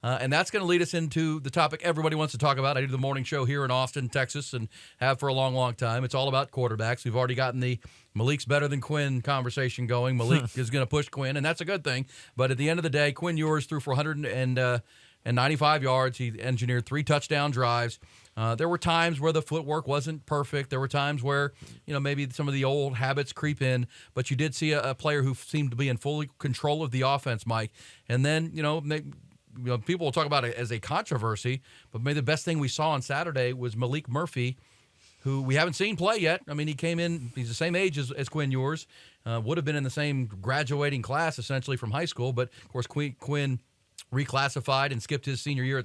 And that's going to lead us into the topic everybody wants to talk about. I do the morning show here in Austin, Texas, and have for a long, long time. It's all about quarterbacks. We've already gotten the Malik's better than Quinn conversation going. Malik is going to push Quinn, and that's a good thing. But at the end of the day, Quinn Ewers threw for 195 yards. He engineered 3 touchdown drives. There were times where the footwork wasn't perfect. There were times where, maybe some of the old habits creep in. But you did see a player who seemed to be in full control of the offense, Mike. And then, people will talk about it as a controversy, but maybe the best thing we saw on Saturday was Malik Murphy, who we haven't seen play yet. I mean, he came in, he's the same age as Quinn Ewers, would have been in the same graduating class essentially from high school, but of course Quinn reclassified and skipped his senior year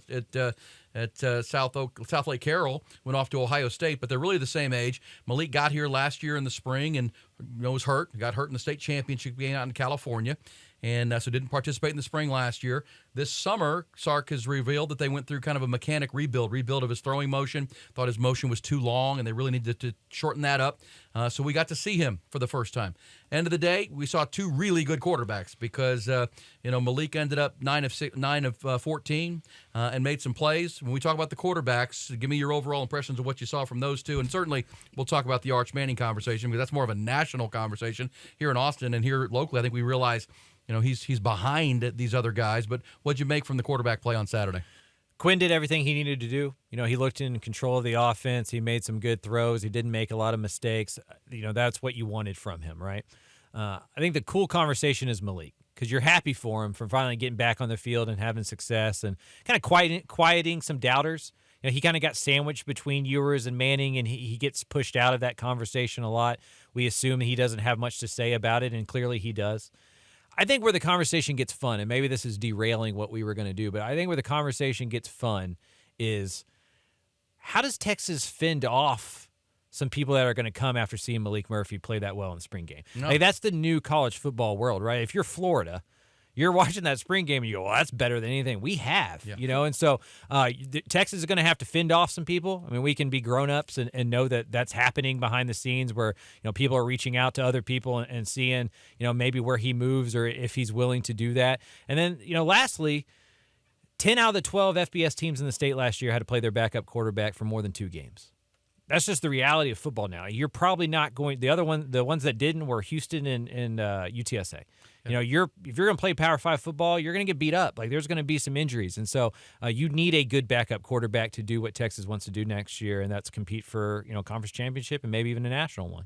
at South Lake Carroll, went off to Ohio State, but they're really the same age. Malik got here last year in the spring and was hurt. Got hurt in the state championship game out in California, and so didn't participate in the spring last year. This summer, Sark has revealed that they went through kind of a mechanic rebuild of his throwing motion. Thought his motion was too long, and they really needed to shorten that up. So we got to see him for the first time. End of the day, we saw 2 really good quarterbacks because Malik ended up 9 of 14 and made some plays. When we talk about the quarterbacks, give me your overall impressions of what you saw from those 2, and certainly we'll talk about the Arch Manning conversation because that's more of a national conversation here in Austin, and here locally I think we realize he's behind these other guys. But what'd you make from the quarterback play on Saturday? Quinn did everything he needed to do. He looked in control of the offense. He made some good throws. He didn't make a lot of mistakes. That's what you wanted from him, right? I think the cool conversation is Malik, because you're happy for him for finally getting back on the field and having success and kind of quieting some doubters. He kind of got sandwiched between Ewers and Manning, and he gets pushed out of that conversation a lot. We assume he doesn't have much to say about it, and clearly he does. I think where the conversation gets fun, and maybe this is derailing what we were going to do, but I think where the conversation gets fun is how does Texas fend off some people that are going to come after seeing Malik Murphy play that well in the spring game? No. Like, that's the new college football world, right? If you're Florida, you're watching that spring game and you go, well, that's better than anything we have, And so Texas is going to have to fend off some people. I mean, we can be grown-ups and know that that's happening behind the scenes where, people are reaching out to other people and seeing, maybe where he moves or if he's willing to do that. And then, lastly, 10 out of the 12 FBS teams in the state last year had to play their backup quarterback for more than 2 games. That's just the reality of football now. You're probably not going. The ones that didn't were Houston and UTSA. Yeah. If you're going to play Power 5 football, you're going to get beat up. Like, there's going to be some injuries, and so you need a good backup quarterback to do what Texas wants to do next year, and that's compete for conference championship and maybe even a national one.